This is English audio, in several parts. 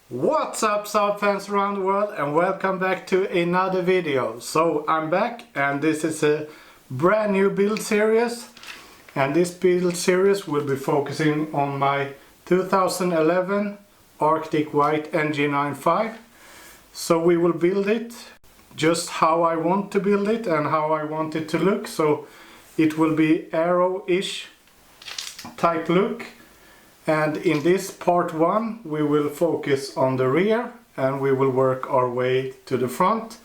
What's up, Saab fans around the world, and welcome back to another video. So I'm back, and this is a brand new build series, and this build series will be focusing on my 2011 Arctic White NG95. So we will build it just how I want to build it and how I want it to look. So it will be aero-ish type look. And in this part 1 we will focus on the rear and we will work our way to the front.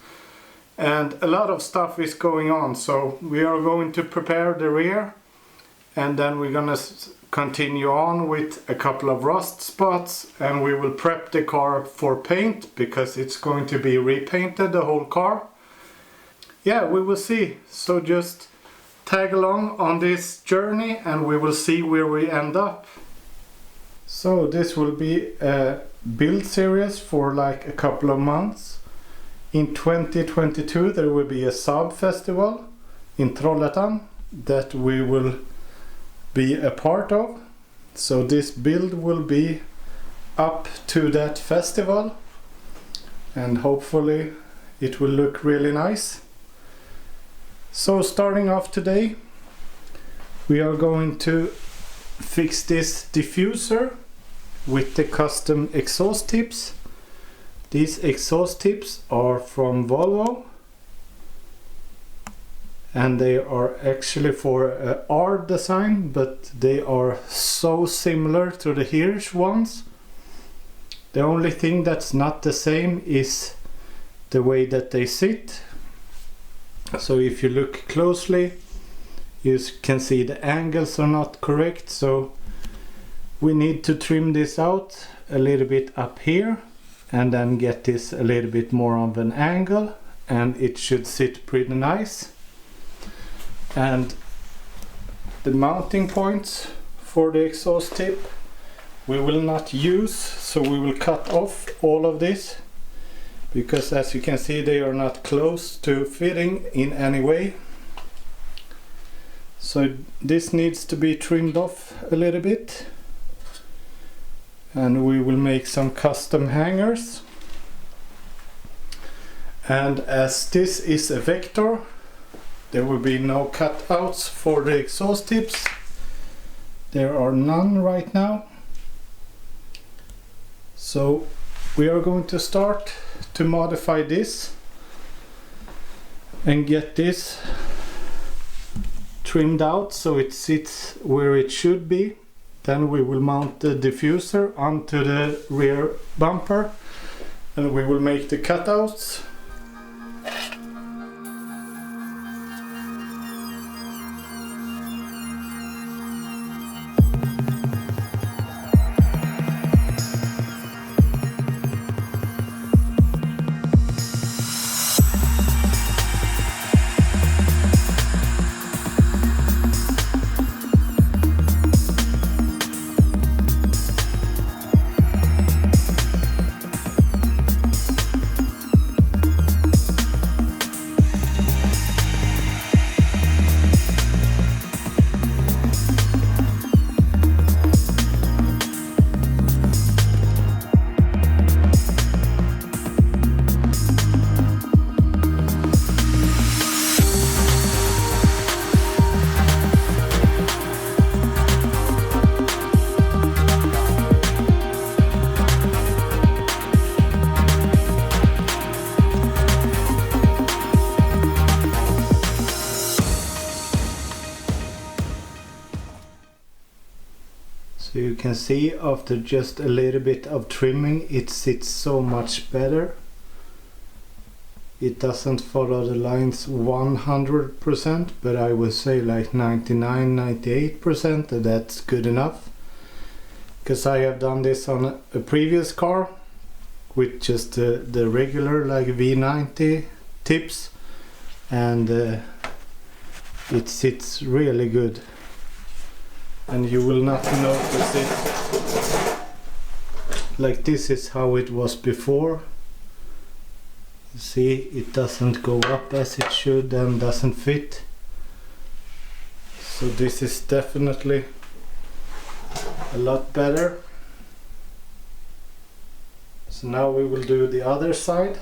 And a lot of stuff is going on, so we are going to prepare the rear and then we're gonna continue on with a couple of rust spots, and we will prep the car for paint because it's going to be repainted, the whole car. Yeah, we will see, so just tag along on this journey and we will see where we end up. So this will be a build series for like a couple of months. In 2022 there will be a SaabFestival in Trollhättan that we will be a part of. So this build will be up to that festival and hopefully it will look really nice. So starting off today we are going to fix this diffuser with the custom exhaust tips. These exhaust tips are from Volvo and they are actually for R design, but they are so similar to the Hirsch ones. The only thing that's not the same is the way that they sit. So if you look closely you can see the angles are not correct, so we need to trim this out a little bit up here and then get this a little bit more of an angle, and it should sit pretty nice. And the mounting points for the exhaust tip we will not use, so we will cut off all of this because as you can see they are not close to fitting in any way. So this needs to be trimmed off a little bit, and we will make some custom hangers. And as this is a vector there will be no cutouts for the exhaust tips. There are none right now. So we are going to start to modify this and get this trimmed out so it sits where it should be. Then we will mount the diffuser onto the rear bumper and we will make the cutouts. So you can see after just a little bit of trimming it sits so much better. It doesn't follow the lines 100%, but I would say like 99-98%, and that's good enough. Because I have done this on a previous car with just the regular like V90 tips, and it sits really good. And you will not notice it. Like this is how it was before. See, it doesn't go up as it should and doesn't fit. So this is definitely a lot better. So now we will do the other side.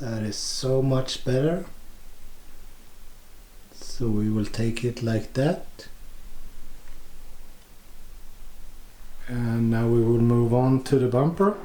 That is so much better. So we will take it like that. And now we will move on to the bumper.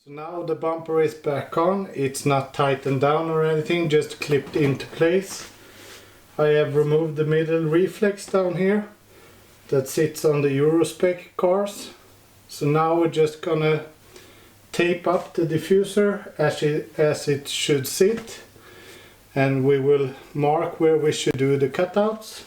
Now the bumper is back on. It's not tightened down or anything, just clipped into place. I have removed the middle reflex down here that sits on the Eurospec cars. So now we're just gonna tape up the diffuser as it should sit, and we will mark where we should do the cutouts.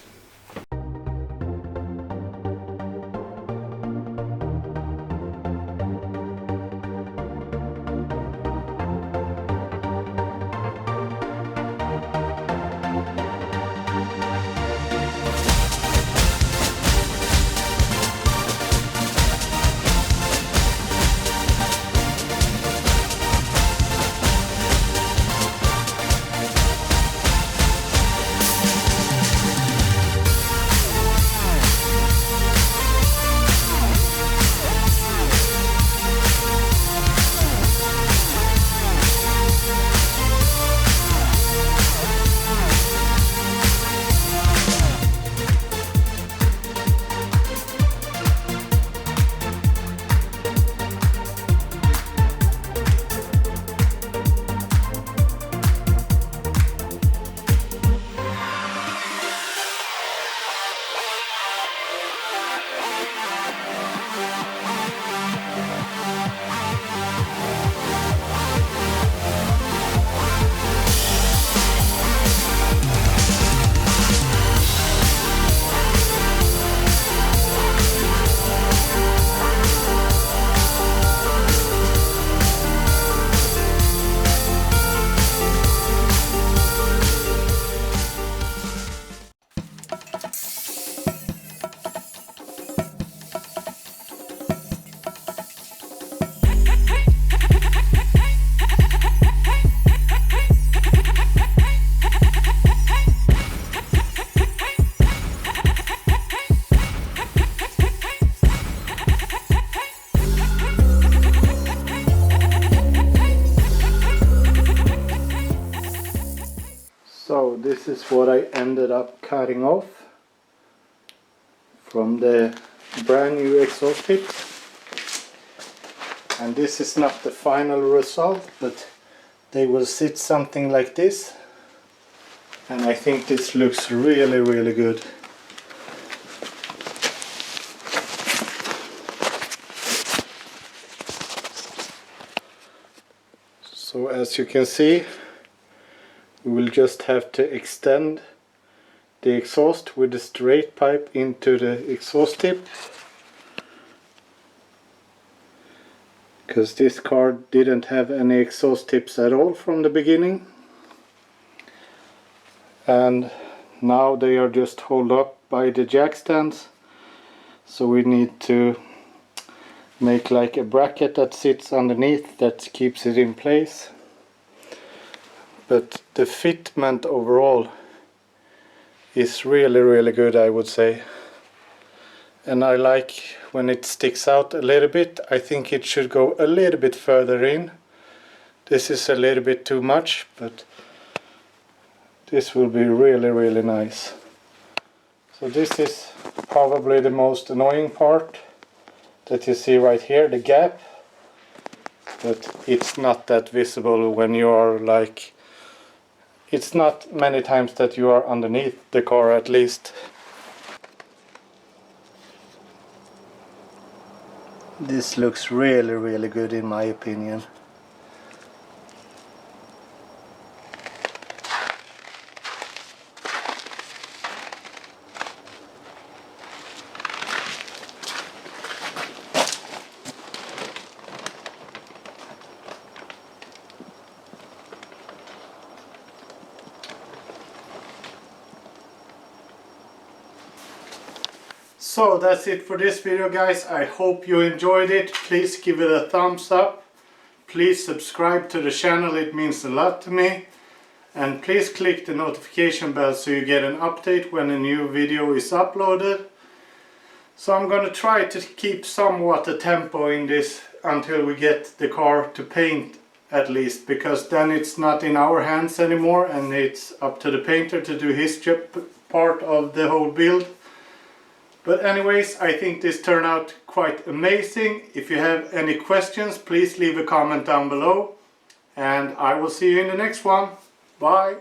this is what I ended up cutting off from the brand new exhaust tips. And this is not the final result, but they will sit something like this. And I think this looks really, really good. So as you can see, we will just have to extend the exhaust with the straight pipe into the exhaust tip, because this car didn't have any exhaust tips at all from the beginning, and now they are just held up by the jack stands, so we need to make like a bracket that sits underneath that keeps it in place. But the fitment overall is really, really good, I would say. And I like when it sticks out a little bit. I think it should go a little bit further in. This is a little bit too much, but this will be really, really nice. So this is probably the most annoying part that you see right here, the gap. But it's not that visible when you are like... It's not many times that you are underneath the car, at least. This looks really, really good in my opinion. So that's it for this video, guys. I hope you enjoyed it. Please give it a thumbs up. Please subscribe to the channel, it means a lot to me. And please click the notification bell so you get an update when a new video is uploaded. So I'm gonna try to keep somewhat a tempo in this until we get the car to paint, at least, because then it's not in our hands anymore and it's up to the painter to do his part of the whole build. But anyways, I think this turned out quite amazing. If you have any questions, please leave a comment down below. And I will see you in the next one. Bye!